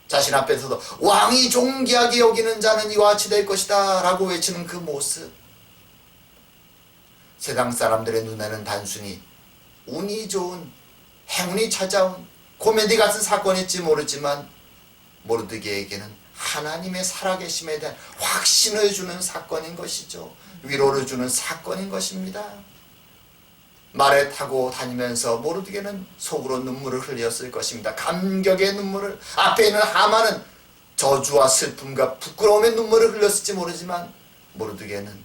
자신 앞에 서서 왕이 존귀하게 여기는 자는 이와 같이 될 것이다 라고 외치는 그 모습, 세상 사람들의 눈에는 단순히 운이 좋은 행운이 찾아온 코미디 같은 사건일지 모르지만 모르드게에게는 하나님의 살아계심에 대한 확신을 주는 사건인 것이죠. 위로를 주는 사건인 것입니다. 말에 타고 다니면서 모르드게는 속으로 눈물을 흘렸을 것입니다. 감격의 눈물을. 앞에 있는 하만은 저주와 슬픔과 부끄러움의 눈물을 흘렸을지 모르지만 모르드게는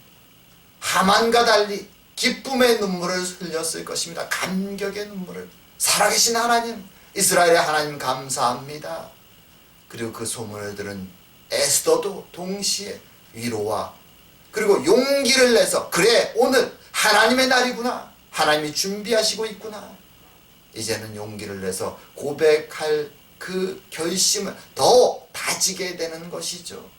하만과 달리 기쁨의 눈물을 흘렸을 것입니다. 감격의 눈물을. 살아계신 하나님, 이스라엘의 하나님 감사합니다. 그리고 그 소문을 들은 에스더도 동시에 위로와 그리고 용기를 내서 그래, 오늘 하나님의 날이구나, 하나님이 준비하시고 있구나, 이제는 용기를 내서 고백할 그 결심을 더 다지게 되는 것이죠.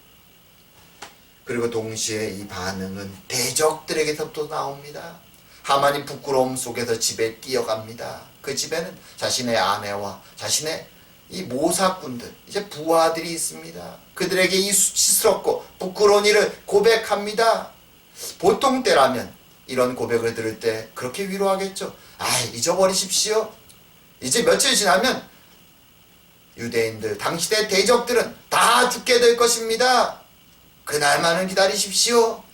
그리고 동시에 이 반응은 대적들에게서부터 나옵니다. 하만이 부끄러움 속에서 집에 뛰어갑니다. 그 집에는 자신의 아내와 자신의 이 모사꾼들, 이제 부하들이 있습니다. 그들에게 이 수치스럽고 부끄러운 일을 고백합니다. 보통 때라면 이런 고백을 들을 때 그렇게 위로하겠죠. 잊어버리십시오. 이제 며칠 지나면 유대인들, 당시대 대적들은 다 죽게 될 것입니다. 그날만은 기다리십시오.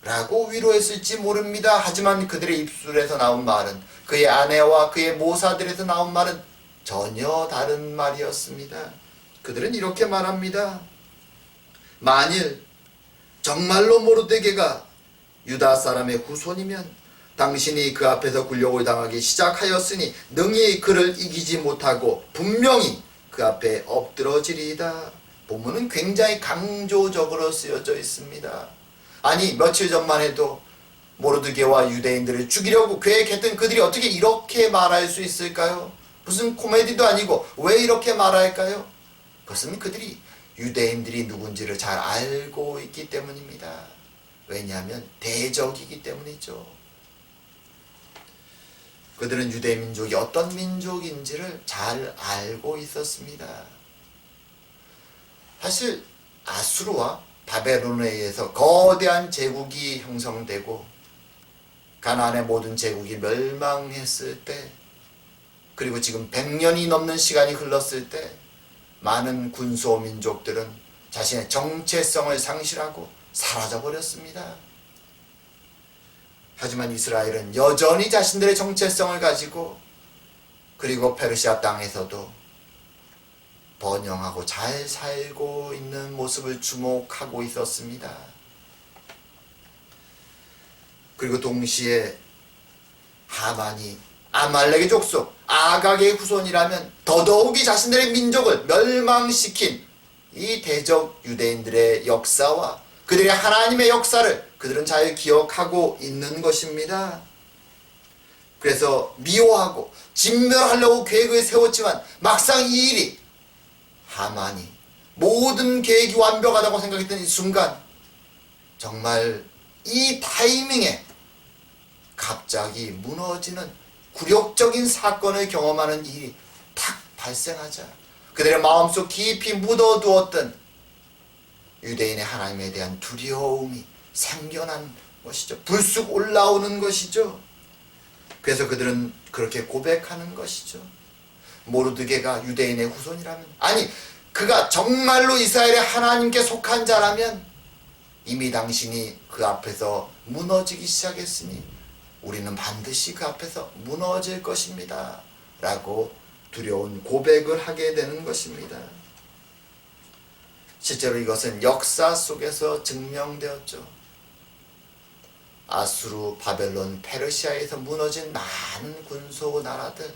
라고 위로했을지 모릅니다. 하지만 그들의 입술에서 나온 말은, 그의 아내와 그의 모사들에서 나온 말은 전혀 다른 말이었습니다. 그들은 이렇게 말합니다. 만일 정말로 모르드게가 유다 사람의 후손이면 당신이 그 앞에서 굴욕을 당하기 시작하였으니 능히 그를 이기지 못하고 분명히 그 앞에 엎드러지리이다. 본문은 굉장히 강조적으로 쓰여져 있습니다. 아니, 며칠 전만 해도 모르드게와 유대인들을 죽이려고 계획했던 그들이 어떻게 이렇게 말할 수 있을까요? 무슨 코미디도 아니고 왜 이렇게 말할까요? 그것은 그들이 유대인들이 누군지를 잘 알고 있기 때문입니다. 왜냐하면 대적이기 때문이죠. 그들은 유대 민족이 어떤 민족인지를 잘 알고 있었습니다. 사실 아수르와 바벨론에 의해서 거대한 제국이 형성되고 가나안의 모든 제국이 멸망했을 때, 그리고 지금 100년이 넘는 시간이 흘렀을 때 많은 군소 민족들은 자신의 정체성을 상실하고 사라져버렸습니다. 하지만 이스라엘은 여전히 자신들의 정체성을 가지고, 그리고 페르시아 땅에서도 번영하고 잘 살고 있는 모습을 주목하고 있었습니다. 그리고 동시에 하만이 아말렉의 족속 아각의 후손이라면 더더욱이 자신들의 민족을 멸망시킨 이 대적 유대인들의 역사와 그들의 하나님의 역사를 그들은 잘 기억하고 있는 것입니다. 그래서 미워하고 진멸하려고 계획을 세웠지만 막상 이 일이, 하만이 모든 계획이 완벽하다고 생각했던 이 순간, 정말 이 타이밍에 갑자기 무너지는 굴욕적인 사건을 경험하는 일이 탁 발생하자 그들의 마음속 깊이 묻어두었던 유대인의 하나님에 대한 두려움이 생겨난 것이죠. 불쑥 올라오는 것이죠. 그래서 그들은 그렇게 고백하는 것이죠. 모르드게가 유대인의 후손이라면, 아니 그가 정말로 이스라엘의 하나님께 속한 자라면 이미 당신이 그 앞에서 무너지기 시작했으니 우리는 반드시 그 앞에서 무너질 것입니다. 라고 두려운 고백을 하게 되는 것입니다. 실제로 이것은 역사 속에서 증명되었죠. 아수르, 바벨론, 페르시아에서 무너진 많은 군소 나라들,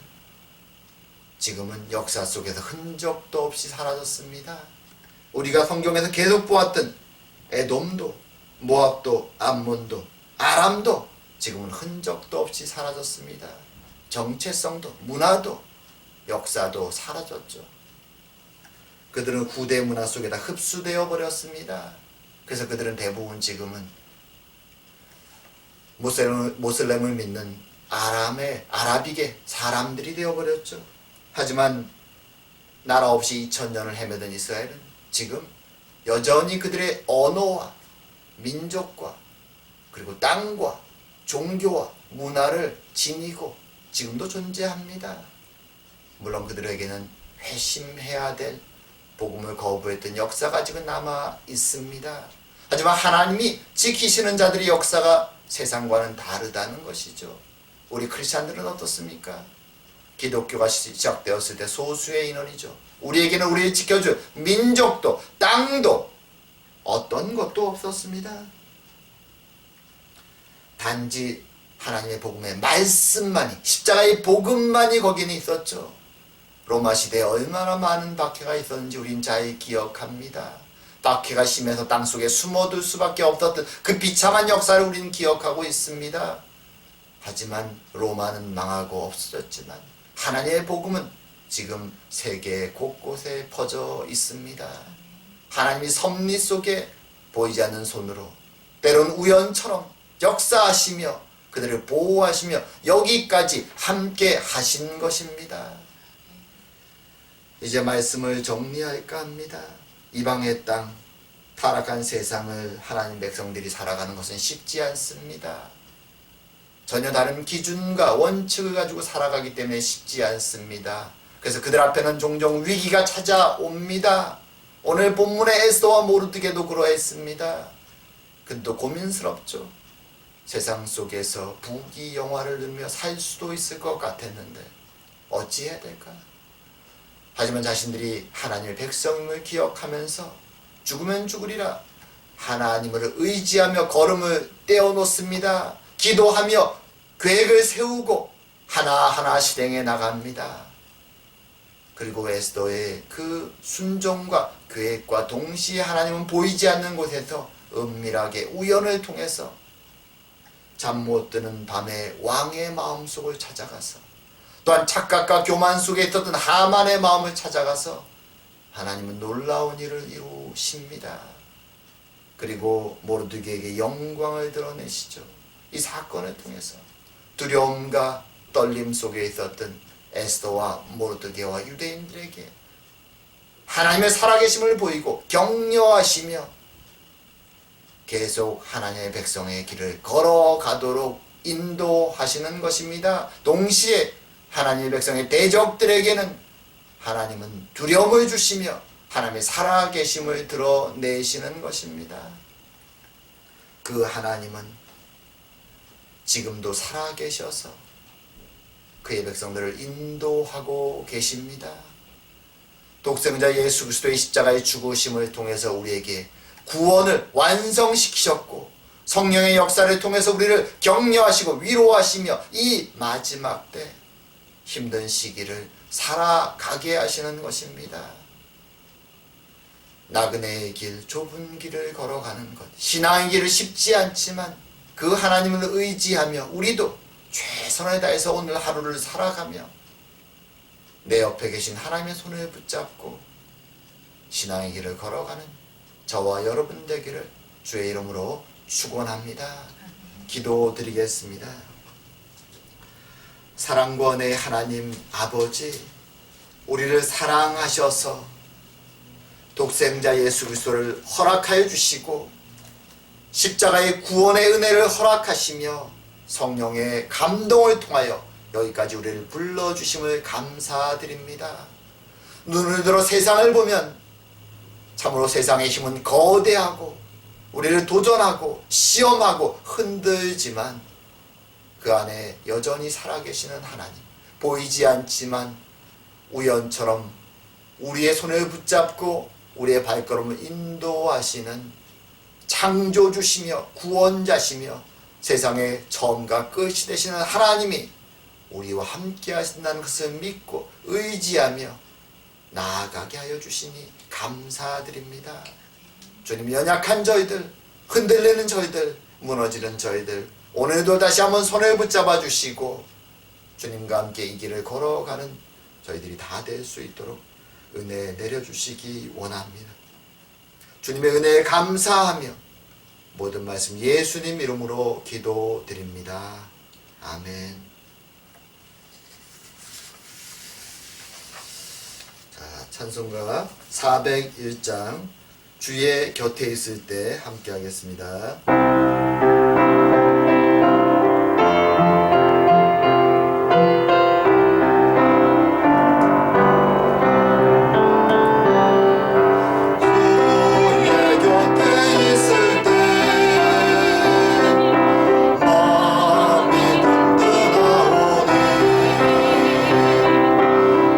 지금은 역사 속에서 흔적도 없이 사라졌습니다. 우리가 성경에서 계속 보았던 에돔도, 모압도, 암몬도, 아람도 지금은 흔적도 없이 사라졌습니다. 정체성도, 문화도, 역사도 사라졌죠. 그들은 후대 문화 속에다 흡수되어 버렸습니다. 그래서 그들은 대부분 지금은 모슬렘을 믿는 아랍이계 사람들이 되어버렸죠. 하지만 나라 없이 2000년을 헤매던 이스라엘은 지금 여전히 그들의 언어와 민족과 그리고 땅과 종교와 문화를 지니고 지금도 존재합니다. 물론 그들에게는 회심해야 될 복음을 거부했던 역사가 지금 남아 있습니다. 하지만 하나님이 지키시는 자들의 역사가 세상과는 다르다는 것이죠. 우리 크리스찬들은 어떻습니까? 기독교가 시작되었을 때 소수의 인원이죠. 우리에게는 우리를 지켜줄 민족도 땅도 어떤 것도 없었습니다. 단지 하나님의 복음의 말씀만이, 십자가의 복음만이 거기는 있었죠. 로마 시대에 얼마나 많은 박해가 있었는지 우린 잘 기억합니다. 박해가 심해서 땅속에 숨어들 수밖에 없었던 그 비참한 역사를 우리는 기억하고 있습니다. 하지만 로마는 망하고 없어졌지만 하나님의 복음은 지금 세계 곳곳에 퍼져 있습니다. 하나님이 섭리 속에 보이지 않는 손으로 때론 우연처럼 역사하시며 그들을 보호하시며 여기까지 함께 하신 것입니다. 이제 말씀을 정리할까 합니다. 이방의 땅, 타락한 세상을 하나님 백성들이 살아가는 것은 쉽지 않습니다. 전혀 다른 기준과 원칙을 가지고 살아가기 때문에 쉽지 않습니다. 그래서 그들 앞에는 종종 위기가 찾아옵니다. 오늘 본문의 에스더와 모르드게도 그러했습니다. 그도 고민스럽죠. 세상 속에서 부귀영화를 누리며 살 수도 있을 것 같았는데 어찌해야 될까? 하지만 자신들이 하나님의 백성임을 기억하면서 죽으면 죽으리라 하나님을 의지하며 걸음을 떼어놓습니다. 기도하며 계획을 세우고 하나하나 실행해 나갑니다. 그리고 에스더의 그 순종과 계획과 동시에 하나님은 보이지 않는 곳에서 은밀하게 우연을 통해서 잠 못 드는 밤에 왕의 마음속을 찾아가서 또한 착각과 교만 속에 있었던 하만의 마음을 찾아가서 하나님은 놀라운 일을 이루십니다. 그리고 모르드게에게 영광을 드러내시죠. 이 사건을 통해서 두려움과 떨림 속에 있었던 에스더와 모르드게와 유대인들에게 하나님의 살아계심을 보이고 격려하시며 계속 하나님의 백성의 길을 걸어가도록 인도하시는 것입니다. 동시에 하나님의 백성의 대적들에게는 하나님은 두려움을 주시며 하나님의 살아계심을 드러내시는 것입니다. 그 하나님은 지금도 살아계셔서 그의 백성들을 인도하고 계십니다. 독생자 예수 그리스도의 십자가의 죽으심을 통해서 우리에게 구원을 완성시키셨고 성령의 역사를 통해서 우리를 격려하시고 위로하시며 이 마지막 때 힘든 시기를 살아가게 하시는 것입니다. 나그네의 길, 좁은 길을 걸어가는 것, 신앙의 길은 쉽지 않지만 그 하나님을 의지하며 우리도 최선을 다해서 오늘 하루를 살아가며 내 옆에 계신 하나님의 손을 붙잡고 신앙의 길을 걸어가는 저와 여러분 되기를 주의 이름으로 축원합니다. 기도드리겠습니다. 사랑과 은혜의 하나님 아버지, 우리를 사랑하셔서 독생자 예수 그리스도를 허락하여 주시고 십자가의 구원의 은혜를 허락하시며 성령의 감동을 통하여 여기까지 우리를 불러주심을 감사드립니다. 눈을 들어 세상을 보면 참으로 세상의 힘은 거대하고 우리를 도전하고 시험하고 흔들지만 그 안에 여전히 살아계시는 하나님, 보이지 않지만 우연처럼 우리의 손을 붙잡고 우리의 발걸음을 인도하시는 창조주시며 구원자시며 세상의 처음과 끝이 되시는 하나님이 우리와 함께 하신다는 것을 믿고 의지하며 나아가게 하여 주시니 감사드립니다. 주님, 연약한 저희들, 흔들리는 저희들, 무너지는 저희들 오늘도 다시 한번 손을 붙잡아 주시고 주님과 함께 이 길을 걸어가는 저희들이 다 될 수 있도록 은혜 내려주시기 원합니다. 주님의 은혜에 감사하며 모든 말씀 예수님 이름으로 기도드립니다. 아멘. 찬송가 401장 주의 곁에 있을 때 함께 하겠습니다.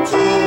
주여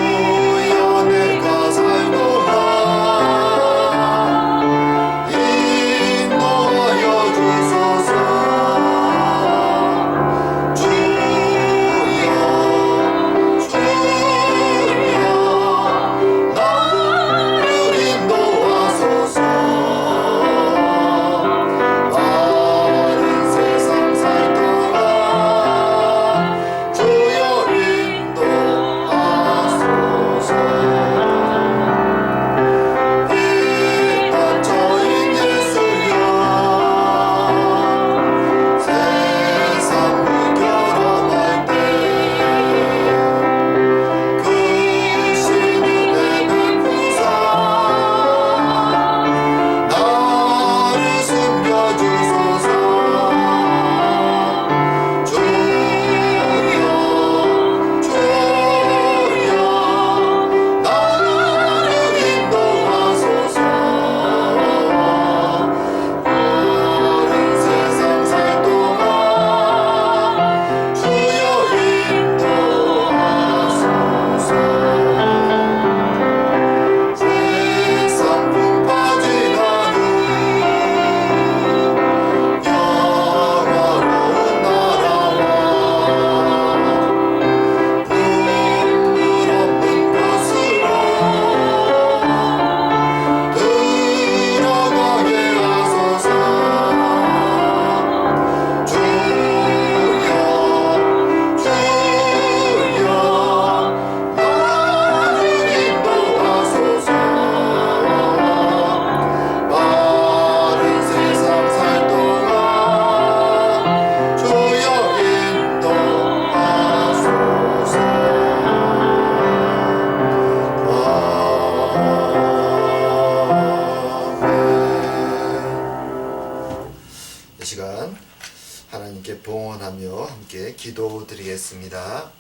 기도하겠습니다.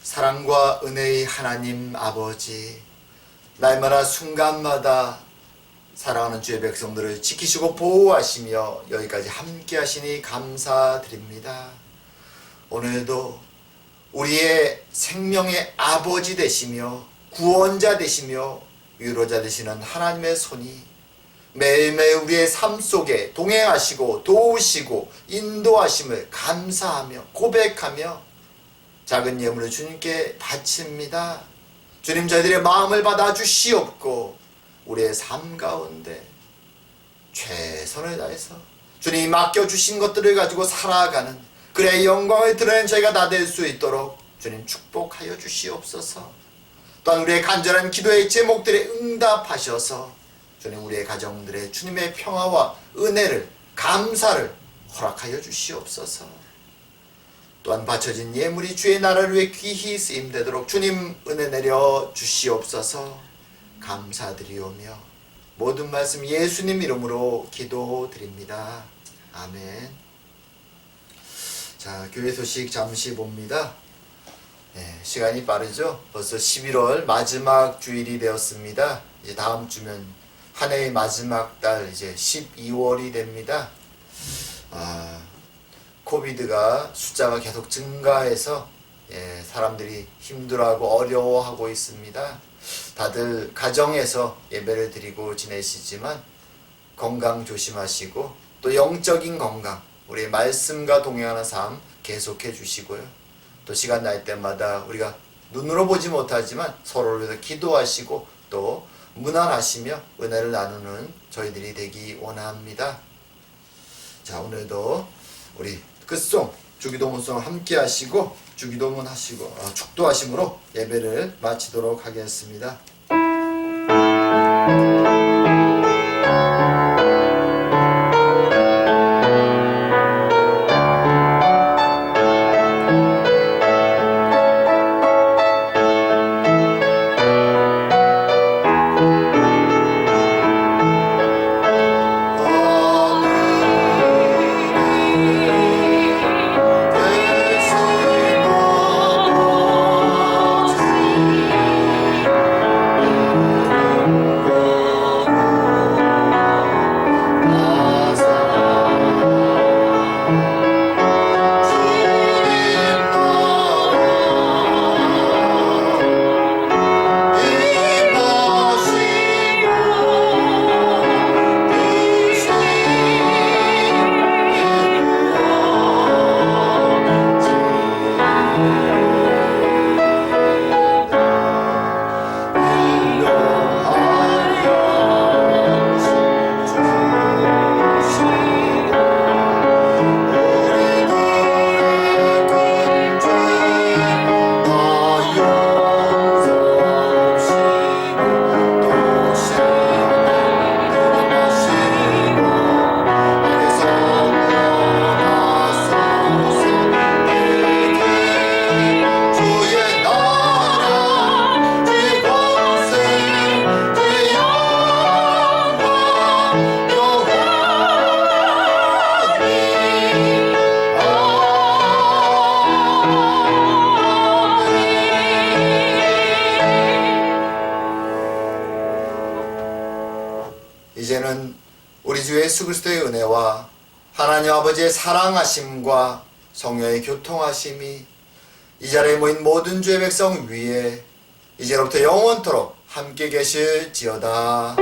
사랑과 은혜의 하나님 아버지, 날마다 순간마다 사랑하는 주의 백성들을 지키시고 보호하시며 여기까지 함께 하시니 감사드립니다. 오늘도 우리의 생명의 아버지 되시며 구원자 되시며 위로자 되시는 하나님의 손이 매일매일 우리의 삶 속에 동행하시고 도우시고 인도하심을 감사하며 고백하며 작은 예물을 주님께 바칩니다. 주님, 저희들의 마음을 받아주시옵고 우리의 삶 가운데 최선을 다해서 주님이 맡겨주신 것들을 가지고 살아가는 그의 영광을 드러낸 저희가 다 될 수 있도록 주님 축복하여 주시옵소서. 또한 우리의 간절한 기도의 제목들에 응답하셔서 주님, 우리의 가정들의 주님의 평화와 은혜를, 감사를 허락하여 주시옵소서. 또한 바쳐진 예물이 주의 나라를 위해 귀히 쓰임되도록 주님 은혜 내려 주시옵소서. 감사드리오며 모든 말씀 예수님 이름으로 기도드립니다. 아멘. 자, 교회 소식 잠시 봅니다. 시간이 빠르죠? 벌써 11월 마지막 주일이 되었습니다. 이제 다음 주면 한 해의 마지막 달 이제 12월이 됩니다. 코비드가 숫자가 계속 증가해서 사람들이 힘들어하고 어려워하고 있습니다. 다들 가정에서 예배를 드리고 지내시지만 건강 조심하시고 또 영적인 건강, 우리의 말씀과 동행하는 삶 계속해 주시고요. 또 시간 날 때마다 우리가 눈으로 보지 못하지만 서로를 위해서 기도하시고 또 문안하시며 은혜를 나누는 저희들이 되기 원합니다. 자, 오늘도 우리 끝송 주기도문송 함께 하시고 주기도문 하시고 축도하심으로 예배를 마치도록 하겠습니다. 이제는 우리 주 예수 그리스도의 은혜와 하나님 아버지의 사랑하심과 성령의 교통하심이 이 자리에 모인 모든 주의 백성 위에 이제로부터 영원토록 함께 계실지어다.